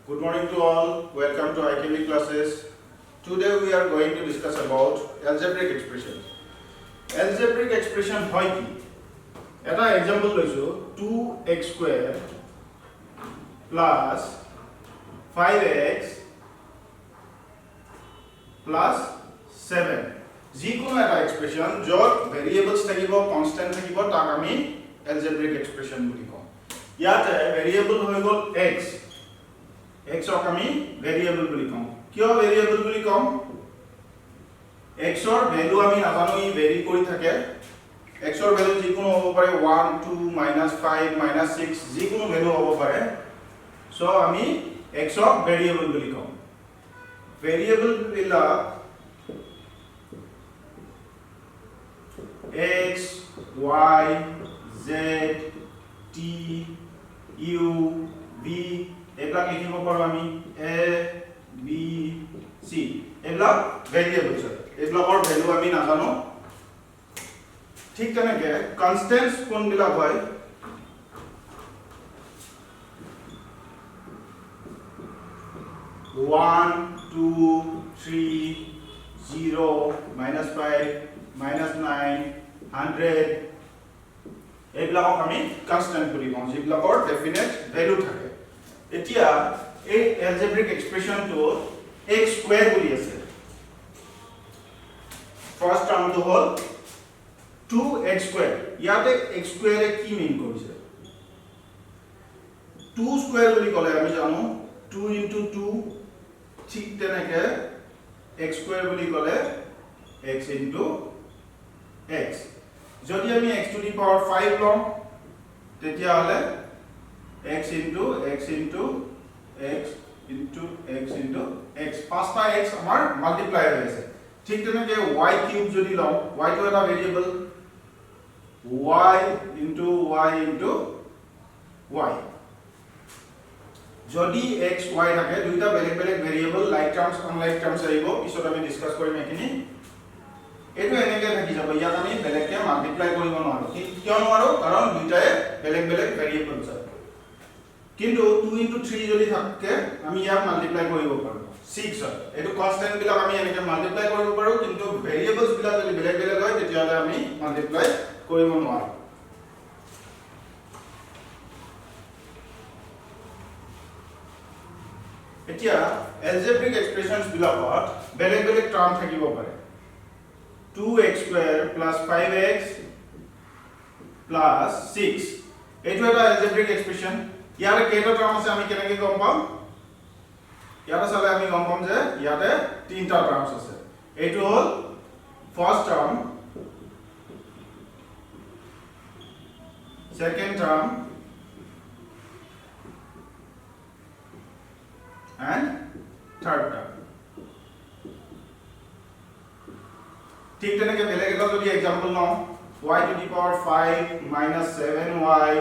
Good morning to all. Welcome to IKB classes. Today we are going to discuss about algebraic expression. Algebraic expression hoy ki? Eta example loiso 2x square plus 5x plus 7. যিকোনো এটা expression যত variables থাকিব constant থাকিব তাক আমি algebraic expression বুলি কওঁ। ইয়াতে ভেৰিয়েবল হৈ গ'ল x x ক আমি ভেৰিয়েবল বুলি কওঁ। কিয় ভেৰিয়েবল বুলি কওঁ? x ৰ ভ্যালু আমি নাজানো, ই ভেৰি কৰি থাকে। x ৰ ভ্যালু যিকোনো হ'ব পাৰে 1 2 -5 -6 যিকোনো ভ্যালু হ'ব পাৰে। সো আমি x ক ভেৰিয়েবল বুলি কওঁ। ভেৰিয়েবল বিলাক x y z t u v এবিলাক লিখিব পাৰো আমি a b c এবিলাক ভেৰিয়েবলছ এবিলাকৰ ভ্যালু আমি নাজানো। ঠিক তেনেকে কনস্ট্যান্টস কোনবিলাক হয়? 1 2 3 0 -5 -9 100 এবিলাকক আমি কনস্ট্যান্ট বুলি কওঁ, যিবিলাকৰ ডেফিনেট ভ্যালু থাকে। এতিয়া এই algebraic এক্সপ্ৰেছনটো x স্কয়াৰ বুলি আছে। ফাৰ্স্ট টাৰ্মটো হ'ল 2x স্কয়াৰ। ইয়াতে x স্কয়াৰে কি মিন কৰিছে? 2 স্কয়াৰ বুলি ক'লে আমি জানো 2 * 2 ঠিক তেনেকে x স্কয়াৰ বুলি ক'লে x * x। যদি আমি x টু দি পাৱাৰ 5 লওঁ তেতিয়া হলে x * x পাঁচটা x আমাৰ মাল্টিপ্লাই হৈ আছে। ঠিক তেনেকে y কিউব যদি লওঁ, y টো এটা ভেৰিয়েবল, y * y যদি x y থাকে দুইটা বেলেগ বেলেগ ভেৰিয়েবল, লাইক টাৰ্মস আনলাইক টাৰ্মস আহিব, পিছত আমি ডিসকাস কৰিম এখিনি। এটো এনেকে থাকি যাব, ইয়াত আমি বেলেগকে মাল্টিপ্লাই কৰিব নোৱাৰো। কিয় নোৱাৰো? কাৰণ দুইটাই বেলেগ বেলেগ ভেৰিয়েবল আছে। কিন্তু 2 * 3 যদি থাকে আমি ইয়াক মাল্টিপ্লাই কৰিব পাৰো 6 হয়। এটো কনস্ট্যান্ট বিলাক আমি এনেকে মাল্টিপ্লাই কৰিব পাৰো, কিন্তু ভেৰিয়েবলস বিলাক যদি বেলেগ বেলেগ হয় তেতিয়াহলে আমি মাল্টিপ্লাই কৰিব নোৱাৰো। এতিয়া algebraic expressions বিলাকত বেলেগ বেলেগ টাৰ্ম থাকিব পাৰে। 2x square plus 5x plus 6 এইটো এটা algebraic expression। ইয়াৰে কেইটা টার্ম আছে আমি কেনেকৈ গম পাম? ইয়াতে চালে আমি গম পাম যে ইয়াতে তিনটা টার্মস আছে। এইটো হল first term, second term and third term। ঠিক তেনেকে বেলেগ এটা যদি एग्जांपल লওঁ y to the power 5 - 7y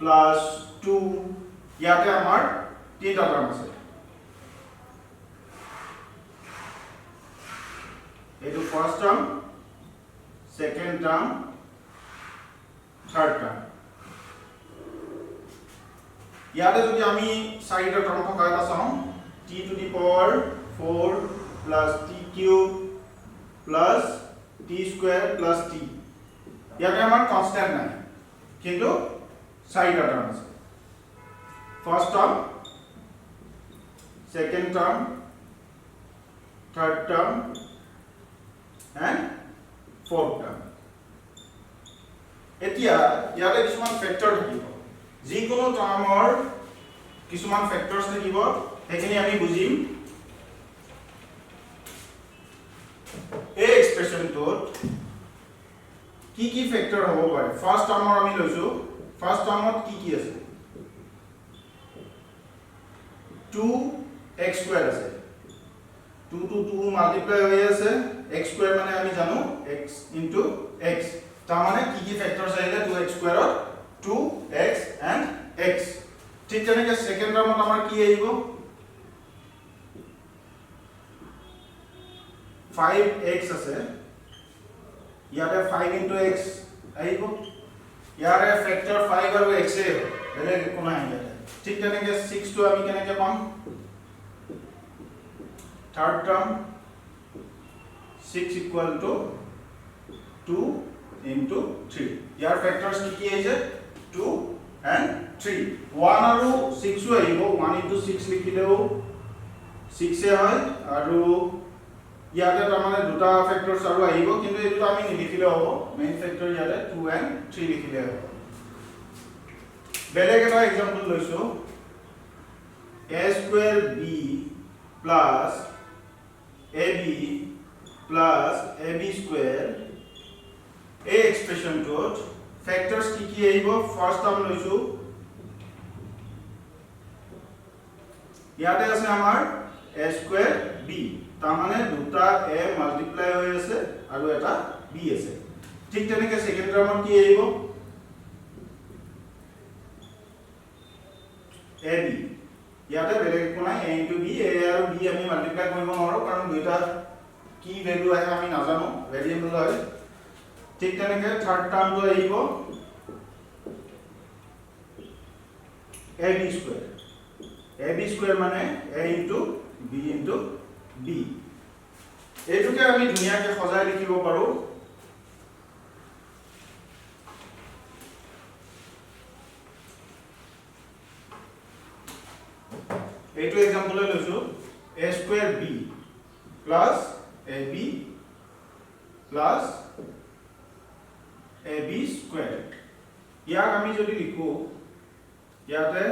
plus 2 ইয়াতে আমাৰ তিনটা টাৰ্ম আছে। এইটো first term, second term, third term. ইয়াতে যদি আমি চাৰিটা টার্ম থকা এটা চাওঁ t to the power 4 plus t cube plus t square plus t, ইয়াতে আমাৰ কনস্ট্যান্ট নাই কিন্তু চাৰিটা টাৰ্ম আছে। First term, second term, third term and fourth term. এতিয়া ইয়াতে কিছুমান ফ্যাক্টৰ থাকিব, যিকোনো টাৰ্মৰ কিছুমান ফ্যাক্টৰস থাকিব, সেইখিনি আমি বুজিম। এই এক্সপ্ৰেছনটোত কি কি ফ্যাক্টৰ হ'ব পাৰে? ফাৰ্স্ট টাৰ্মৰ আমি লৈছো, ফার্স্ট টার্মত কি আছে? 2x স্কয়ার আছে, 2 to 2 মাল্টিপ্লাই হৈ আছে, x স্কয়ার মানে আমি জানো x * x। তাৰ মানে কি ফ্যাক্টৰস আহিলে 2x স্কয়াৰত 2x and x। ঠিক তেনেকে সেকেন্ড টাৰ্মত আমাৰ কি আহিব? 5x আছে, ইয়াতে 5 * x আহিব। ইয়াৰে ফ্যাক্টৰ 5 আৰু x এ বেলেগ কোনো নাই ইয়াতে। ঠিক তেনেকৈ 6 টো আমি কেনেকৈ পাম third term 6 equal to 2 into 3 ইয়াৰ ফ্যাক্টৰস কি কি আছে 2 and 3 1 আৰু 6 ও আহিব 1 into 6 লিখিলেও 6 এ হয় আৰু ইয়াতে তাৰমানে দুটা ফ্যাক্টৰস আৰু আহিব কিন্তু এটো আমি নিলিখিলে হ'ব মেইন ফ্যাক্টৰ ইয়াতে 2 and 3 লিখিলে হ'ব বেলেগ এটা एग्जांपल লৈছো a square b plus ab plus ab square a expression dot factors কি আহিব ফার্স্ট টার্ম লৈছো ইয়াতে আছে আমাৰ a square b তাৰ মানে দুটা a মাল্টিপ্লাই হৈ আছে আৰু এটা b আছে ঠিক তেনেকৈ সেকেন্ড টার্মত কি আহিব ab ইয়াতে বেলেগ কোনো a into b a আৰু b আমি মাল্টিপ্লাই কৰিব নোৱাৰো কাৰণ দুটা কি ভ্যালু আহে আমি নাজানো ভেৰিয়েবল হয় ঠিক তেনেকৈ থাৰ্ড টার্মটো আহিব ab square মানে a into b into b এটোকে আমি ধুনিয়াকৈ সজাই লিখিব পাৰো এইটো एग्जांपल লৈছো a square b plus ab plus ab square ইয়াক আমি যদি লিখো ইয়াতে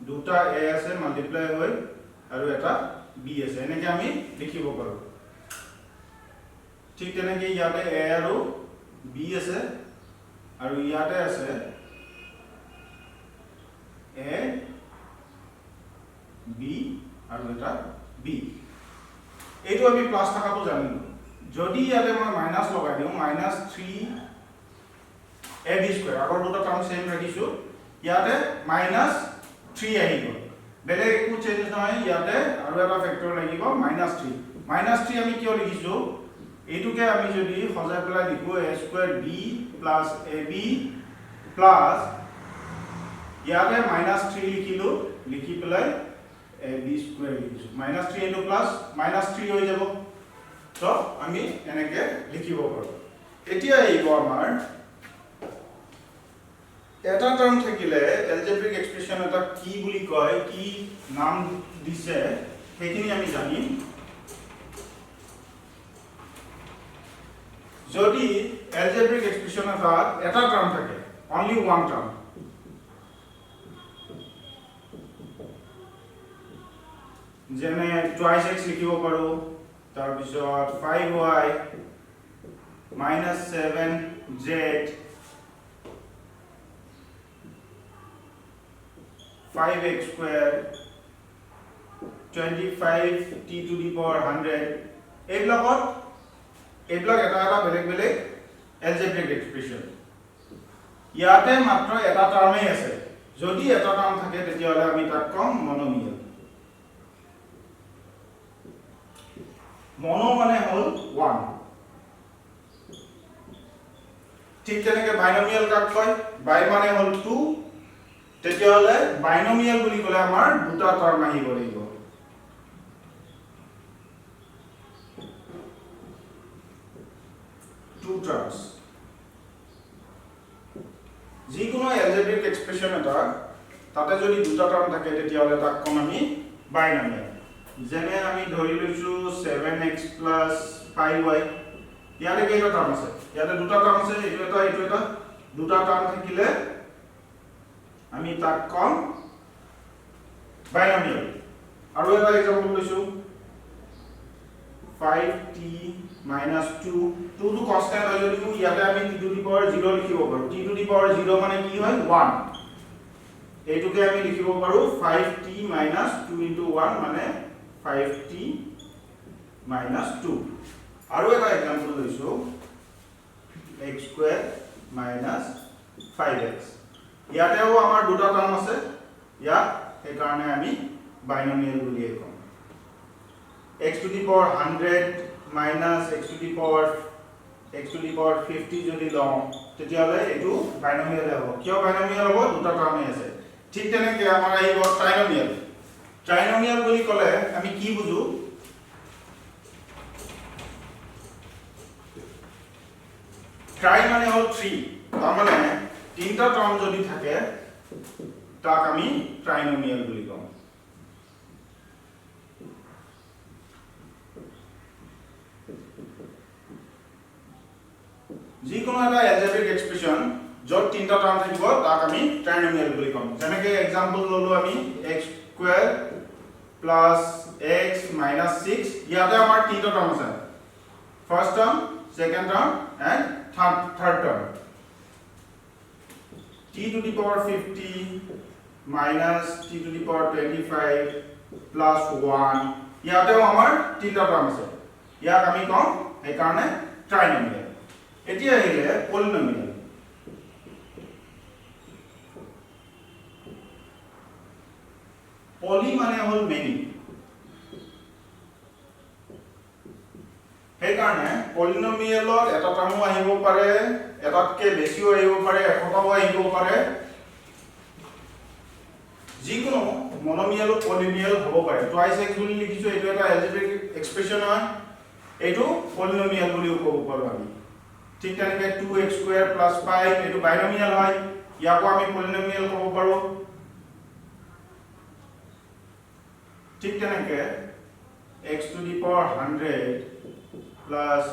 দুটা a আছে মাল্টিপ্লাই হৈ আৰু এটা b আছে এনেকৈ আমি লিখিব পাৰো ঠিক তেনেকৈ ইয়াতে a আৰু b আছে আৰু ইয়াতে আছে a b আৰু এটা b এইটো আমি প্লাস থাকাটো জানিলো যদি ইয়াতে মই মাইনাস লগাই দিও -3 ab square আগৰ দুটা টাৰ্ম সেম ৰাখিছো ইয়াতে -3 আহিব বেলেগ একো চেঞ্জ নহয় ইয়াতে আৰু এটা ফ্যাক্টৰ লাগিব -3 আমি কিয় লিখিছো এইটোকে আমি যদি সজাই পেলাই লিখো a square b plus ab plus ইয়াতে -3 লিখিলো লিখি পেলাই ab square লিখিছো -3 into plus -3 হৈ যাব তো আমি এনেকৈ লিখিব পাৰো এতিয়া আহিব আমাৰ এটা টার্ম থাকিলে এলজেব্রিক এক্সপ্রেশন এটা কি বুলি কয় কি নাম দিছে সেইখিনি আমি জানিম যদি এলজেব্রিক এক্সপ্রেশন এটা টার্ম থাকে অনলি ওয়ান টার্ম যেনে টুৱাইস x লিখিব পাৰো তাৰ পিছত 5y -7z 5x square 25t to the power 100 এইবিলাক এটা বেলেগ বেলেগ এলজেব্রিক এক্সপ্রেশন ইয়াতে মাত্ৰ এটা টার্মই আছে যদি এটা টার্ম থাকে তেতিয়াহলে আমি তাক কম মনোমিয়াল মনো মানে হল 1 ঠিক তেনেকৈ বাইনোমিয়াল কাক কয় বাই মানে হল 2 তেতিয়াহলে বাইনোমিয়াল বুলি কলে আমাৰ দুটা টার্ম আহিব লাগিব টু টার্মস যিকোনো এলজেব্রিক এক্সপ্রেশন এটা তাতে যদি দুটা টার্ম থাকে তেতিয়াহলে তাক কম আমি বাইনোমিয়াল যেনে আমি ধৰি লৈছো 7x + 5y ইয়াতে কেইটা টার্ম আছে ইয়াতে দুটা টার্ম আছে এইটো এটা দুটা টার্ম থাকিলে আমি তাক কম বাইনোমিয়াল আৰু এটা एग्जांपल লৈছো 5t - 2 2 টো কনস্ট্যান্ট হয় যদিও ইয়াতে আমি t টু দি পাওয়ার 0 লিখিব পাৰো t টু দি পাওয়াৰ 0 মানে কি হয় 1 এইটোকে আমি লিখিব পাৰো 5t - 2 into 1 মানে 5t - 2 আৰু এটা एग्जांपल লৈছো x square - 5x ইয়াতেও আমাৰ দুটা টাৰ্ম আছে ইয়াত এই কাৰণে আমি বাইনোমিয়াল বুলি কম x to the power 100 minus x to the power 50 যদি লওঁ তেতিয়াহলে এটো বাইনোমিয়াল হ'ব কিয় বাইনোমিয়াল হ'ব দুটা টার্মে আছে ঠিক তেনেকৈ আমাৰ আহিব ট্ৰাইনমিয়াল ট্ৰাইনমিয়াল বুলি ক'লে আমি কি বুজো ট্রাই মানে হল 3 তার মানে তিনটা টার্ম যদি থাকে তাক আমি ট্রাইনোমিয়াল বলি কম যিকোনো এটা এলজেব্রিক এক্সপ্রেশন যত তিনটা টার্ম থাকিব তাক আমি ট্রাইনোমিয়াল বলি কম যেনেকে एग्जांपल ললো আমি x² + x - 6 ইয়াতে আমাৰ তিনটা টার্ম আছে first term second term and third term t to the power 50 minus t to the power 25 plus 1 ইয়াতেও আমাৰ তিনটা টাৰ্ম আছে ইয়াক আমি কম এই কাৰণে ট্ৰাইনোমিয়াল এতিয়া আহিলে পলিনোমিয়াল পলি মানে হল মেনি সেই কাৰণে পলিনোমিয়ালত এটা টাৰ্মো আহিব পাৰে এটাতকে বেছিও আহিব পাৰে একটাও আহিব পাৰে যিকোনো মনোমিয়াল পলিনোমিয়াল হ'ব পাৰে টুৱাইস x বুলি লিখিছো এটো এটা এলজেব্ৰিক এক্সপ্ৰেশন হয় এটো পলিনোমিয়াল বুলিও ক'ব পাৰো আমি ঠিক তেনেকৈ 2x² + 5 এটো বাইনোমিয়াল হয় ইয়াকো আমি পলিনোমিয়াল ক'ব পাৰো ঠিক তেনেকৈ x to the power 100 plus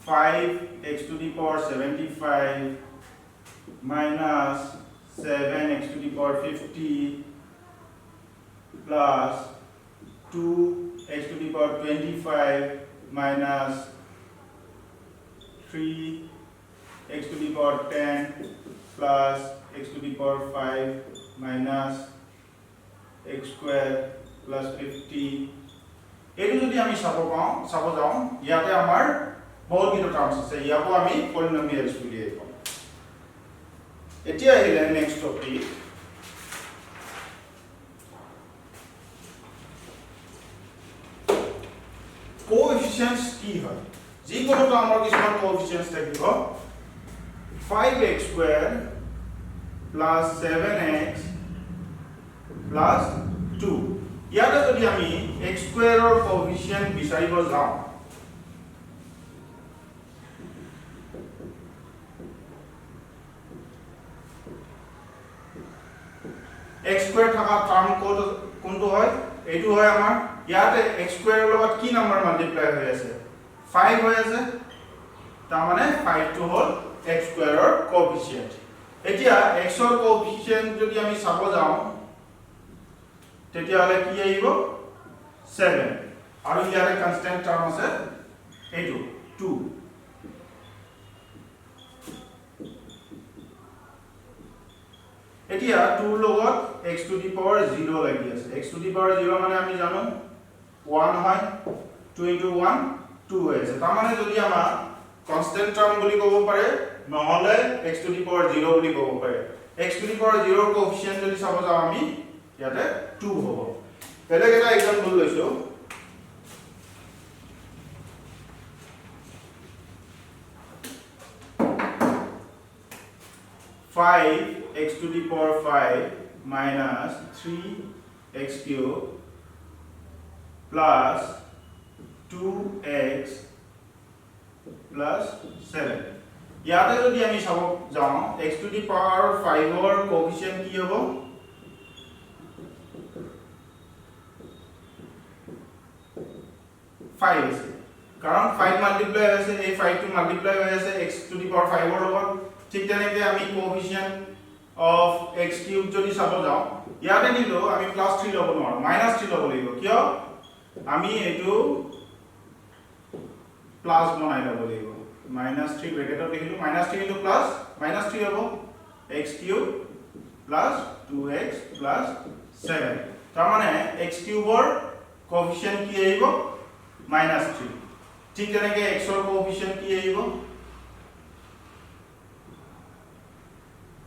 5x to the power 75 minus 7x to the power 50 plus 2x to the power 25 minus 3x to the power 10 plus x to the power 5 minus x square plus 50 এটো যদি আমি চাব যাও ইয়াতে আমাৰ বহুত কিটা terms আছে ইয়াকো আমি পলিনোমিয়ালস বুলি কম এতিয়া আহিলে নেক্সট টপিক কোএফিসিয়েন্টস কি হয় যিকোনো টাৰ্মৰ কিছুমান কোএফিসিয়েন্টস থাকিব 5x² plus 7x plus 2 ইয়াতে যদি আমি x² ৰ কোএফিসিয়েন্ট বিচাৰিব যাও x² থাকা টাৰ্ম কোনটো হয় এটো হয় আমাৰ ইয়াতে x² ৰ লগত কি নাম্বাৰ মাল্টিপ্লাই হৈ আছে 5 হৈ আছে তাৰ মানে 5 টো হল x² ৰ কোএফিসিয়েন্ট এতিয়া x ৰ কোএফিসিয়েন্ট যদি আমি চাব যাও তেতিয়া হলে কি আহিব 7 আৰু ইয়াৰে কনস্ট্যান্ট টার্ম আছে এইটো 2 এতিয়া 2 লগত x to the power 0 লাগি আছে x to the power 0 মানে আমি জানো 1 হয় 2 into 1 2 হৈ আছে তাৰ মানে যদি আমাৰ কনস্ট্যান্ট টাৰ্ম বুলি ক'ব পাৰে নহলে x to the power 0 বুলি ক'ব পাৰে x to the power 0 ৰ কোএফিসিয়েন্ট যদি চাব যাও আমি ইয়াতে 2 হ'ব বেলেগ এটা एग्जांपल লৈছো 5x to the power 5 minus 3x cube plus 2x plus 7 ইয়াতে যদি আমি চাব যাও x to the power 5 ৰ কোএফিসিয়েন্ট কি হ'ব 5 আছে কাৰণ 5 মাল্টিপ্লাই হৈছে এই 5 টো মাল্টিপ্লাই হৈ আছে x to the power 5 ৰ লগত ঠিক তেনেকৈ আমি কোএফিসিয়েন্ট অফ x কিউব যদি চাব যাও ইয়াতে কিন্তু আমি +3 লব নোৱাৰো -3 লব লাগিব কিয় আমি এটো প্লাস বনাই লব লাগিব -3 ব্র্যাকেটত লিখিলো -3 ইনটু প্লাস -3 হ'ব x cube plus 2x plus 7 তাৰ মানে x কিউবৰ কোএফিসিয়েন্ট কি আহিব -3 ঠিক তেনেকৈ x ৰ কোএফিসিয়েন্ট কি আহিব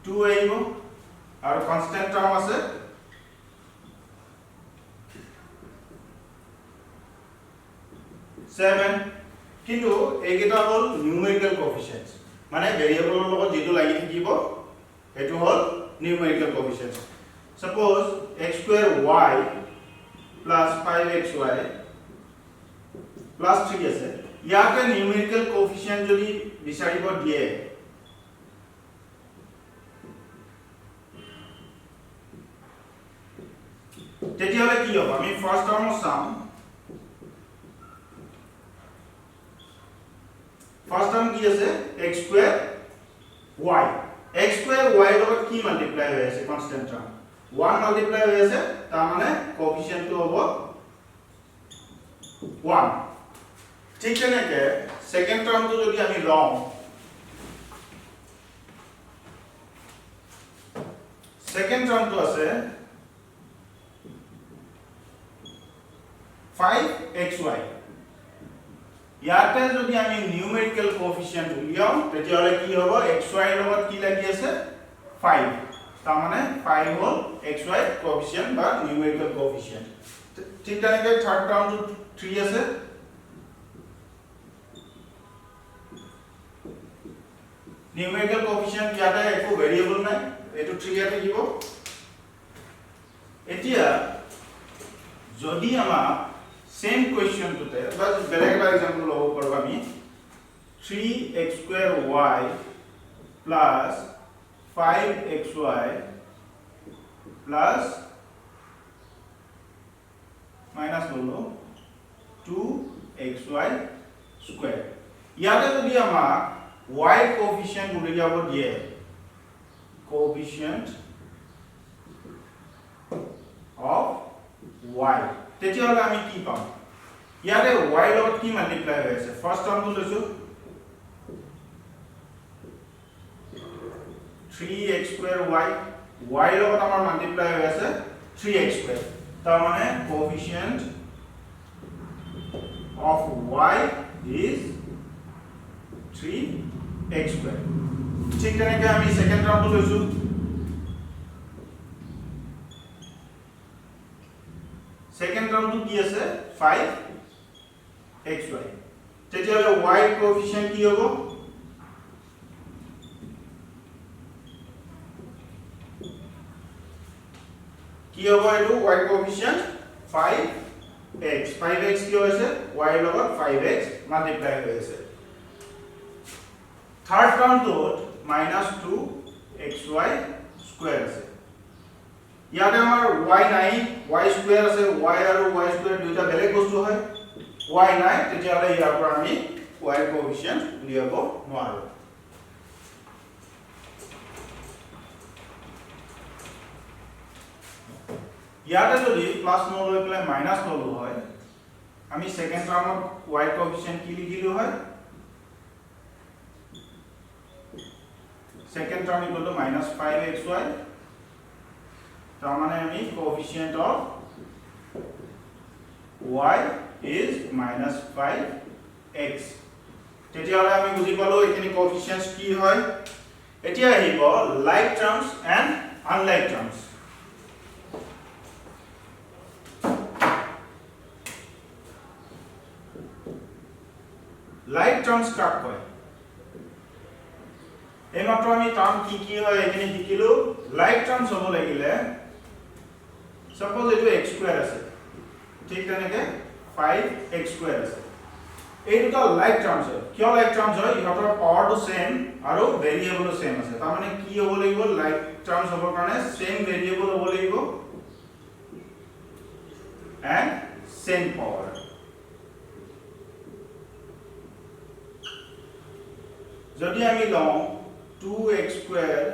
2 আহিব আৰু কনস্ট্যান্ট টাৰ্ম আছে 7 কিন্তু এইকেইটা হল নিউমেৰিকেল কোএফিসিয়েন্টস মানে ভেৰিয়েবলৰ লগত যেটো লাগি থাকিব এটো হল numerical coefficients. Suppose x square y plus 5xy plus 3 আছে ইয়াতে numerical coefficient যদি বিচাৰিব দিয়ে তেতিয়াহলে কি হ'ব আমি ফাৰ্স্ট টার্ম চাম ফার্স্ট টার্ম কি আছে x square y x square y লগত কি মাল্টিপ্লাই হৈ আছে কনস্ট্যান্ট টার্ম 1 মাল্টিপ্লাই হৈ আছে তাৰ মানে কোএফিচিয়েন্ট টো হ'ব 1 ঠিক তেনেকে সেকেন্ড টার্ম টো যদি আমি লওঁ সেকেন্ড টার্ম টো আছে 5xy ইয়াতে যদি আমি নিউমেৰিকেল কোএফিচিয়েন্ট উলিয়াও তেতিয়াহলে কি হ'ব xy লগত কি লাগি আছে 5 তাৰ মানে 5 হ'ল xy কোএফিচিয়েন্ট বা নিউমেৰিকেল কোএফিচিয়েন্ট ঠিক তেনেকৈ থাৰ্ড টাৰ্মটো 3 আছে নিউমেৰিকেল কোএফিচিয়েন্ট ইয়াতে একো ভেৰিয়েবল নাই এটো 3 ইয়াতে থাকিব এতিয়া যদি আমাৰ same question to the but beleg example logo korbo ami 3x square y plus 5xy plus minus lolo 2xy square yate jodi ama y coefficient uli jabo die coefficient of y তেতিয়াহলে আমি কি পাম ইয়াতে y লগত কি multiply হৈ আছে first term তো লৈছো 3x square y লগত আমাৰ মাল্টিপ্লাই হৈ আছে 3x square তাৰ মানে কোএফিচিয়েন্ট of y is 3x square ঠিক তেনেকৈ আমি সেকেন্ড টার্ম তো লৈছো second term to কি আছে 5xy তেতিয়াহলে y কোএফিচিয়েন্ট কি হ'ব কি হ'ব এটো y কোএফিচিয়েন্ট 5x কি হৈছে y লগত 5x মাল্টিপ্লাই হৈ আছে থাৰ্ড টাৰ্ম তো -2xy স্কয়াৰ আছে ইয়াতে আমাৰ y নাই y স্কয়াৰ আছে y আৰু y স্কয়াৰ দুইটা বেলেগ বস্তু হয় y নাই তেতিয়াহলে ইয়াৰ পৰা আমি y কোএফিচিয়েন্ট উলিয়াব নোৱাৰো ইয়াতে যদি প্লাস ন লৈ পেলাই মাইনাস ললো হয় আমি সেকেন্ড টার্মত y কোএফিচিয়েন্ট কি লিখিলো হয় second term equal to -5xy তার মানে আমি কোএফিচিয়েন্ট অফ y is -5x তেতিয়াহলে আমি বুজি পালো এখিনি কোএফিচিয়েন্টস কি হয় এতিয়া আহিব like terms and unlike terms like terms কাক কয় এইমাত্ৰ আমি টার্ম কি কি হয় এখিনি শিকিলো লাইক টার্মস হ'ব লাগিলে suppose এটো x স্কয়ার আছে ঠিক তেনেকে 5x স্কয়ার আছে এই দুটা লাইক টার্মস হয় কিয় লাইক টার্মস হয় ইহঁতৰ পাৱাৰটো সেম আৰু ভেৰিয়েবলও সেম আছে তাৰ মানে কি হ'ব লাগিব লাইক টাৰ্মস হ'বৰ কাৰণে সেম ভেৰিয়েবল হ'ব লাগিব and same power যদি আমি লওঁ 2x square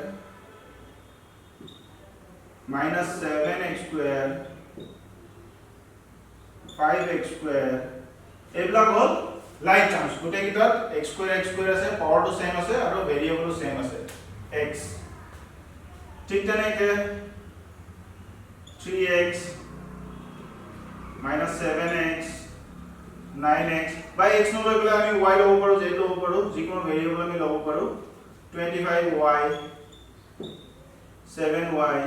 minus 7x square 5x square এইবিলাক হল লাইক টার্মস গোটে কিটাত x square আছে পাওয়ারটো সেম আছে আৰু ভেৰিয়েবলও সেম আছে x ঠিক তেনেকে 3x minus 7x 9x by x ন লৈ পেলাই আমি y লব পাৰো z লব পাৰো যিকোনো ভেৰিয়েবল আমি লব পাৰো 25y 7y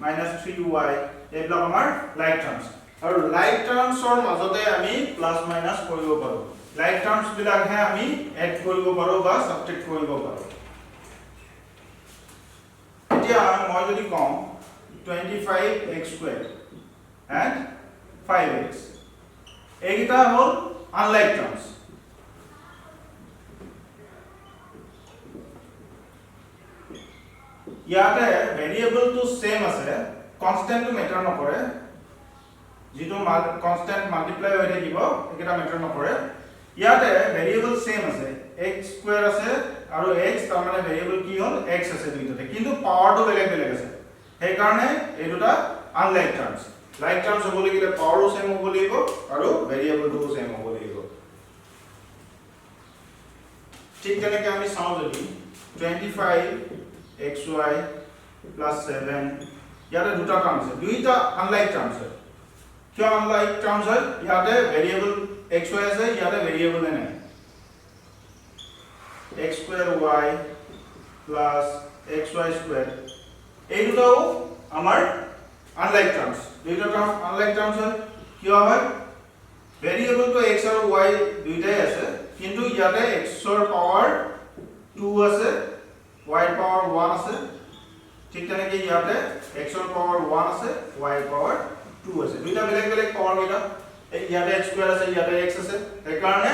minus 3y এইবিলাক আমাৰ লাইক টাৰ্মস আৰু লাইক টাৰ্মসৰ মাজতে আমি প্লাস মাইনাস কৰিব পাৰো লাইক টাৰ্মস বিলাকহে আমি এড কৰিব পাৰো বা সাবট্ৰেক্ট কৰিব পাৰো এতিয়া মই যদি কম 25x squared and 5x এইটা হল আনলাইক টার্মস ইয়াতে ভেরিয়েবল তো সেম আছে কনস্ট্যান্ট তো ম্যাটার নকৰে যেটো কনস্ট্যান্ট মাল্টিপ্লাই হৈ থাকিব এটা ম্যাটাৰ নকৰে ইয়াতে ভেৰিয়েবল সেম আছে x স্কয়াৰ আছে আৰু x তাৰ মানে ভেৰিয়েবল কি হল x আছে দুইটাতে কিন্তু পাৱাৰটো বেলেগ বেলেগ আছে সেই কাৰণে এই দুটা আনলাইক টাৰ্মস লাইক টাৰ্মস হ'ব লাগিলে পাৱাৰো সেম হ'ব লাগিব আৰু ভেরিয়েবলটো সেম হ'ব লাগিব ঠিক তেনেকৈ আমি চাওঁ যদি 25xy plus 7 ইয়াতে দুটা টার্ম আছে দুইটা আনলাইক টার্মস আছে কিয় আনলাইক টার্মস হয় ইয়াতে ভেরিয়েবল xy আছে ইয়াতে ভেরিয়েবল নাই x square y plus xy square এই দুটাও আমাৰ আনলাইক টাৰ্মস দুইটা টাৰ্ম আনলাইক টাৰ্মস হয় কিয় হয় ভেৰিয়েবল তো x আৰু y দুইটাই আছে কিন্তু ইয়াতে x ৰ পাৱাৰ 2 আছে y ৰ পাৱাৰ 1 আছে ঠিক তেনেকৈ ইয়াতে x ৰ পাৱাৰ 1 আছে y ৰ পাৱাৰ 2 আছে দুইটা বেলেগ বেলেগ পাৱাৰ কেইটা ইয়াতে x স্কয়াৰ আছে ইয়াতে x আছে এই কাৰণে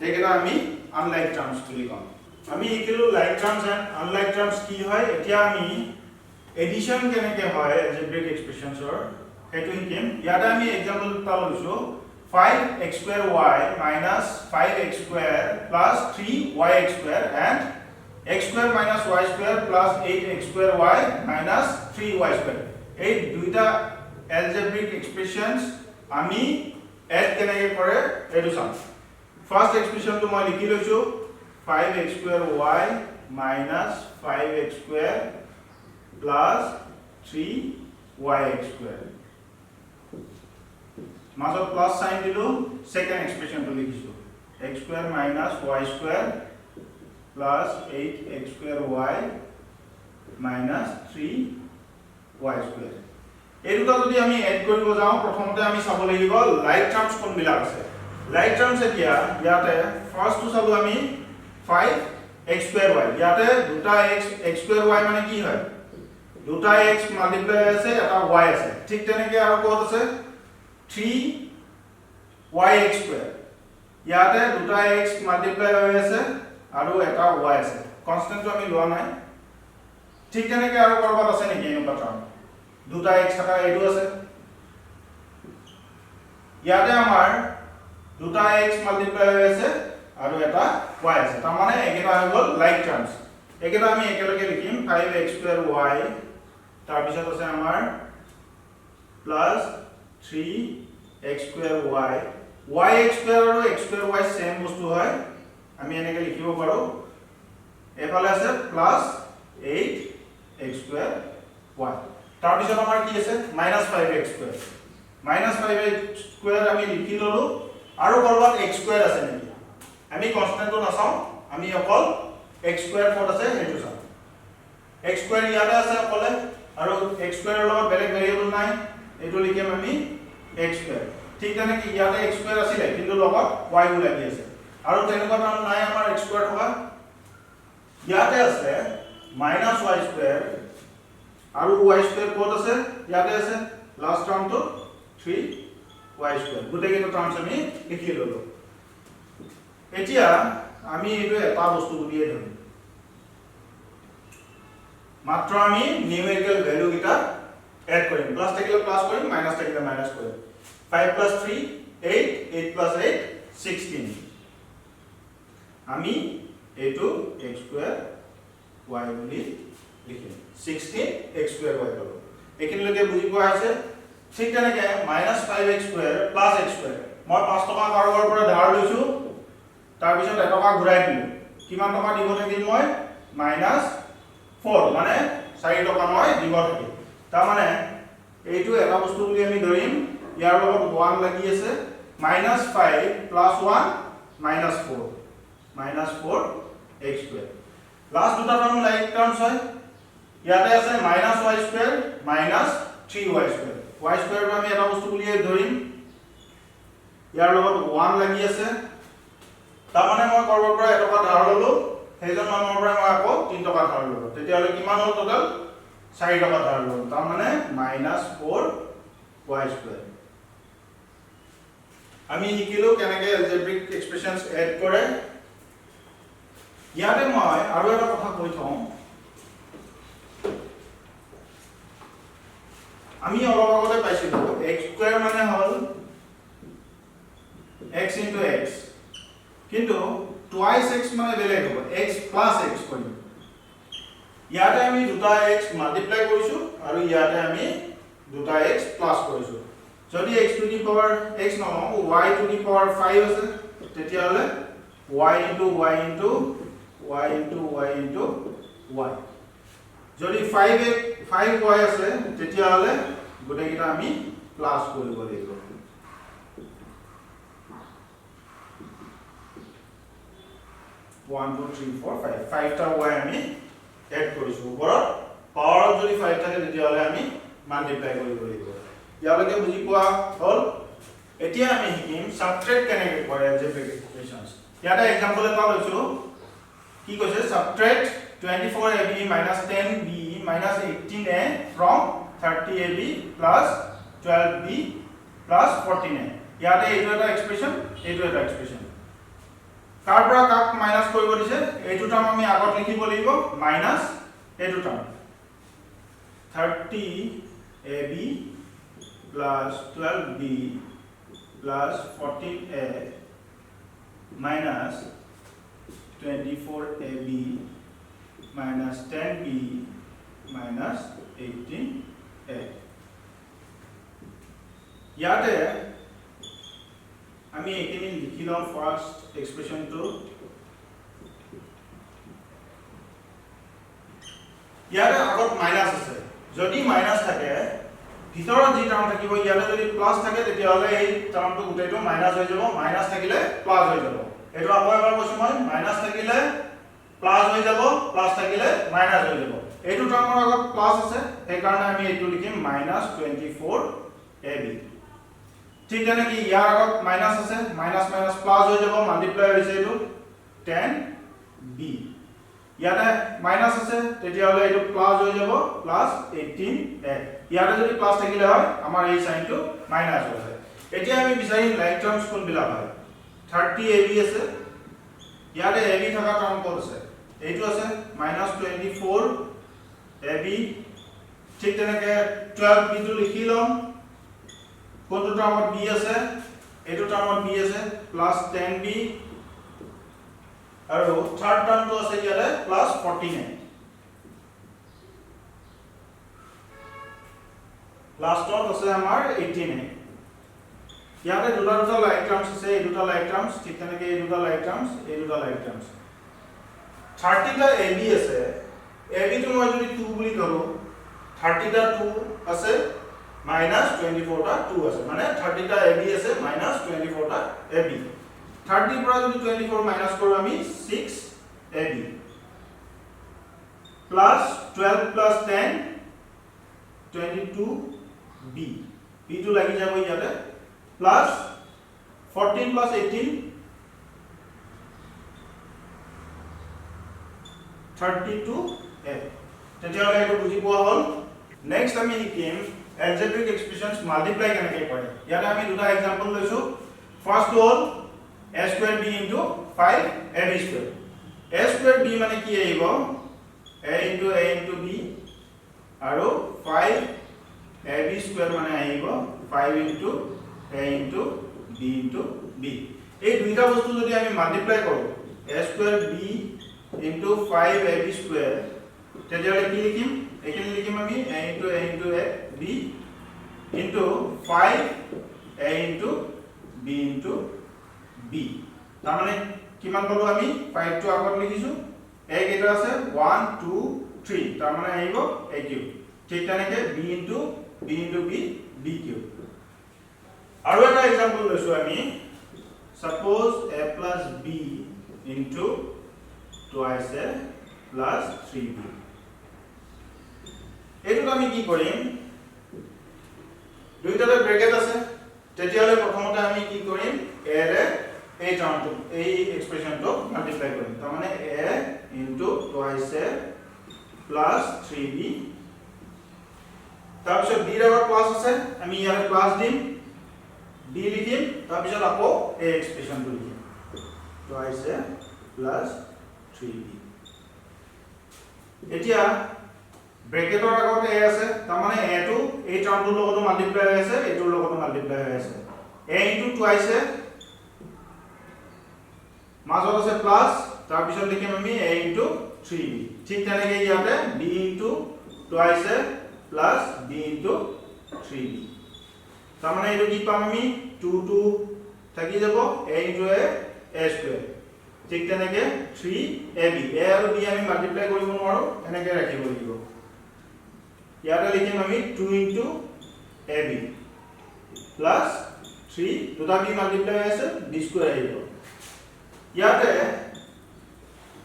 এইকেইটা আমি আনলাইক টাৰ্মস বুলি কম আমি ইকুৱেল লাইক টাৰ্মস এন্ড আনলাইক টাৰ্মস কি হয় এতিয়া আমি এডিশন কেনেকৈ হয় এলজেব্ৰিক এক্সপ্ৰেছনছৰ হেতু শিকিম ইয়াতে আমি এক্সাম্পল এটা লৈছো 5x square y minus 5x square plus 3yx square and x square minus y square plus 8x square y minus 3y square এই দুইটা algebraic expressions আমি add কেনেকৈ কৰে এটো চাম ফার্স্ট এক্সপ্রেশন তো মই লিখি লৈছো 5x square y minus 5x square plus 3yx square মাজত প্লাস সাইন দিলো সেকেন্ড এক্সপ্রেশন তো লিখিছো x square minus y square plus 8x square y minus 3y square এই দুটা যদি আমি এড কৰিব যাও প্ৰথমতে আমি চাব লাগিব লাইক টার্মস কোন বিলাক আছে লাইক টার্মস এতিয়া ইয়াতে ফার্স্ট টু চাব আমি 5x square y ইয়াতে দুটা x square y মানে কি হয় দুটা x মাল্টিপ্লাই আছে এটা y আছে ঠিক তেনেকৈ আৰু কত আছে 3yx square ইয়াতে দুটা x মাল্টিপ্লাই হৈ আছে আৰু এটা y আছে কনস্ট্যান্ট আমি লোৱা নাই ঠিক তেনেকৈ আৰু কৰবাত আছে নেকি এনেকুৱা টাৰ্ম দুটা x থকা এইটো আছে ইয়াতে আমাৰ দুটা x মাল্টিপ্লাই হৈ আছে আৰু এটা y আছে তাৰ মানে একেটা হৈ গল লাইক টাৰ্মস একেটা আমি একেলগে লিখিম 5x square y তাৰ পিছত আছে আমাৰ plus 3x square y yx square আৰু x square y সেম বস্তু হয় আমি এনেকৈ লিখিব পাৰো এফালে আছে প্লাস 8x square y তাৰ পিছত আমাৰ কি আছে -5x square -5x square আমি লিখি ললো আৰু কৰবাত x square আছে নেকি আমি কনস্ট্যান্টটো নাচাও আমি অকল x square কত আছে হেতু চাও x square ইয়াতে আছে অকলে আৰু x square ৰ লগত বেলেগ ভেৰিয়েবল নাই এটো লিখিম আমি x square ঠিক তেনেকৈ ইয়াতে x square আছিল কিন্তু লগত y ও লাগি আছে আৰু তেনেকুৱা টাৰ্ম নাই আমাৰ x square থকা ইয়াতে আছে -y square আৰু y square কত আছে ইয়াতে আছে লাস্ট টার্মটো 3y square গুটেকেটো টার্মস আমি লিখি ললো এতিয়া আমি এইটো এটা বস্তু বুলিয়ে ধৰিম মাত্ৰ আমি নিউমেৰিকেল ভ্যালু কিটা এড কৰিম প্লাস থাকিলে প্লাস কৰিম মাইনাস থাকিলে মাইনাস কৰিম 5 plus 3 8 8 plus 8 16 আমি এইটো x square y বুলি লিখিম 16 x square y পালো এখিনলৈকে বুজি পোৱা আছে ঠিক তেনেকৈ -5x square plus x square মই 5 টকা কাৰোবাৰ পৰা ধাৰ লৈছো তাৰ পিছত 1 টকা ঘূৰাই দিলো কিমান টকা দিব থাকিল মই -4 মানে 4 টকা মই দিব থাকিল তাৰ মানে এইটো এটা বস্তু বুলি আমি ধৰিম ইয়াৰ লগত 1 লাগি আছে -5 plus 1 -4 -4x square লাস্ট দুটা টার্ম লাইক টার্মস হয় ইয়াতে আছে -y square -3y square y square আমি এটা বস্তু বুলি ধৰিম ইয়াৰ লগত 1 লাগি আছে তাৰ মানে মই কৰবাৰ পৰা 1 টকা ধাৰ ললো সেইজন মানুহৰ পৰা মই আকৌ 3 টকা ধাৰ ললো তেতিয়াহলে কিমান হ'ল টোটাল 4 টকা ধাৰ ললো তাৰ মানে -4y² আমি শিকিলো কেনেকৈ এলজেব্ৰিক এক্সপ্ৰেশনছ এড কৰে ইয়াতে মই আৰু এটা কথা কৈ থওঁ আমি অলপ আগতে পাইছিলো x² মানে হল x into x কিন্তু twice x মানে বেলেগ হ'ব x plus x কৰিম ইয়াতে আমি দুটা x মাল্টিপ্লাই কৰিছো আৰু ইয়াতে আমি দুটা x প্লাস কৰিছো যদি x to the power x নহয় y to the power 5 আছে তেতিয়াহলে y into y into y into y into y যদি 5y আছে তেতিয়াহলে গোটেইটা আমি প্লাস কৰিব লাগিব 1 2 3 4 5 5টা y আমি এড কৰিছো ওপৰত পাৱাৰ যদি 5 থাকে তেতিয়াহলে আমি মাল্টিপ্লাই কৰিব লাগিব ইয়ালৈকে বুজি পোৱা হ'ল এতিয়া আমি শিকিম সাবট্ৰেক্ট কেনেকৈ কৰে এলজেব্ৰিক ইকুৱেশনছ ইয়াতে এক্সাম্পল এটা লৈছো কি কৈছে সাবট্ৰেক্ট 24ab - 10b - 18a from 30ab plus 12b plus 14a ইয়াতে এইটো এটা এক্সপ্ৰেশন এইটো এটা এক্সপ্ৰেশন কাৰ পৰা কাক মাইনাস কৰিব দিছে এইটো টাৰ্ম আমি আগত লিখিব লাগিব মাইনাস এইটো term 30ab plus 12b plus 14a minus 24ab minus 10b minus 18a ইয়াতে আমি এখিনি লিখি লম ফার্স্ট এক্সপ্রেশনটো ইয়াতে আগত মাইনাস আছে যদি মাইনাস থাকে ভিতৰত যি টাৰ্ম থাকিব ইয়াতে যদি প্লাস থাকে তেতিয়াহলে এই টাৰ্মটো গোটেইটো মাইনাস হৈ যাব মাইনাস থাকিলে প্লাস হৈ যাব এটো আকৌ এবাৰ কৈছো মই মাইনাস থাকিলে প্লাস হৈ যাব প্লাস থাকিলে মাইনাস হৈ যাব এইটো টাৰ্মৰ আগত প্লাস আছে এই কাৰণে আমি এইটো লিখিম -24ab ঠিক আছে কি ইয়াৰ আগত মাইনাস আছে মাইনাস মাইনাস প্লাস হৈ যাব মাল্টিপ্লাই হৈছে এইটো 10b ইয়াতে মাইনাস আছে তেতিয়াহলে এইটো প্লাস হৈ যাব প্লাস 18a ইয়াতে যদি প্লাস থাকিলে হয় আমাৰ এই সাইনটো মাইনাস হৈ যায় এতিয়া আমি বিচাৰিম লাইক টাৰ্মছ কোন বিলা হয় 30ab আছে ইয়াতে ab থকা টাৰ্ম কোন আছে এইটো আছে -24ab ঠিক তেনেকৈ 12b টো লিখি লম কোনটো টাৰ্মত b আছে এইটো টাৰ্মত b আছে প্লাস 10b আৰু থাৰ্ড টাৰ্মটো আছে ইয়াতে প্লাস 14a লাষ্টত আছে আমাৰ 18a ইয়াতে দুটা লাইক টাৰ্মছ আছে এই দুটা লাইক টাৰ্মছ ঠিক তেনেকৈ এই দুটা লাইক টাৰ্মছ এই দুটা লাইক টাৰ্মছ 30 টা ab আছে ab টো মই যদি 2 বুলি ধৰো 30 টা 2 আছে -24 টা 2 আছে মানে 30 টা ab আছে -24 টা ab 30 পৰা যদি 24 মাইনাস কৰো আমি 6ab plus 12 plus 10 22b b টো লাগি যাব ইয়াতে plus 14 plus 18 32a তেতিয়াহলে এইটো বুজি পোৱা হ'ল নেক্সট আমি শিকিম algebraic expressions multiply কেনেকৈ কৰে ইয়াতে আমি দুটা एग्जांपल লৈছো ফাৰ্স্ট হ'ল a square b into 5ab square a square b মানে কি আহিব a into b আৰু 5ab square মানে আহিব 5 into a into b into b এই দুইটা বস্তু যদি আমি মাল্টিপ্লাই কৰো a square b into 5ab square তেতিয়াহলে কি লিখিম এখানে লিখিম আমি a into a b into 5a into b into b তাৰ মানে কিমান পালো আমি 5 টো আগত লিখিছো a কেইটা আছে 1 2 3 তাৰ মানে আহিব a কিউব ঠিক তেনেকৈ b into b b cube আৰু এটা एग्जांपल লৈছো আমি suppose a plus b into twice a plus 3b এইটো আমি কি কৰিম দুইটাতে ব্ৰেকেট আছে তেতিয়ালে প্ৰথমতে আমি কি কৰিম a ৰে এই টাৰ্মটো এই এক্সপ্ৰেশনটো মাল্টিপ্লাই কৰিম তাৰ মানে a plus 3b তাৰপিছত b ৰ আগত প্লাস আছে আমি ইয়াৰে প্লাস দিম b লিখিম তাৰপিছত আকৌ a এক্সপ্ৰেছনটো লিখিম twice a plus 3b এতিয়া ব্ৰেকেটৰ আগত a আছে তাৰ মানে a টো এই টাৰ্মটোৰ লগত মাল্টিপ্লাই হৈ আছে এইটোৰ লগত মাল্টিপ্লাই হৈ আছে a * twice a মাজত আছে প্লাস তাৰপিছত লিখিম আমি a * 3b ঠিক তেনেকৈ ইয়াতে b * twice a plus b * 3b তাৰ মানে এইটো কি পাম আমি 2 থাকি যাব a * a square ঠিক তেনেকৈ 3ab a আৰু b আমি মাল্টিপ্লাই কৰিব নোৱাৰো এনেকৈ ৰাখিব লাগিব ইয়াতে লিখিম আমি 2 * ab plus 3 দুটা b মাল্টিপ্লাই আছে b স্কয়াৰ আহিব ইয়াতে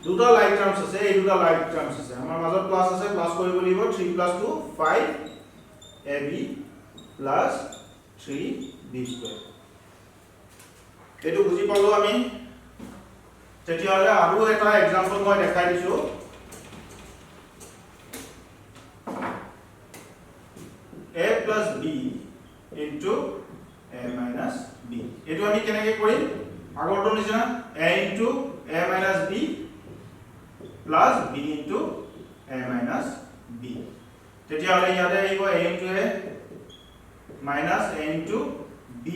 দুটা লাইক টাৰ্মস আছে এই দুটা লাইক টাৰ্মস আছে আমাৰ মাজত প্লাস আছে প্লাস কৰিব লাগিব 3 + 2 5 ab plus 3b square এটো বুজি পালো আমি তেতিয়াহলে আৰু এটা एग्जांपल মই দেখাই দিছো a plus b into a minus b এটো আমি কেনেকৈ কৰিম আগৰটো নিচিনা a into a minus b plus b into a minus b তেতিয়াহলে ইয়াতে আহিব a into a minus a into b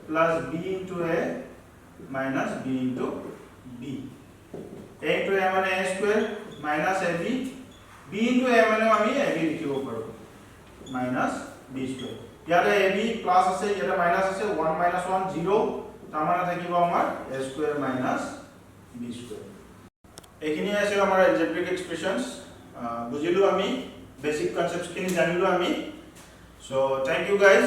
plus b into a minus b into b a into a মানে a square minus ab b into a মানে আমি ab লিখিব পাৰো minus b square ইয়াতে ab plus আছে ইয়াতে minus আছে 1 minus 1 0 তাৰ মানে থাকিব আমাৰ a square minus b square এইখিনি আছে আমাৰ algebraic expressions বুজিলো আমি বেসিক কনসেপ্টস খিনি জানিলো আমি so thank you guys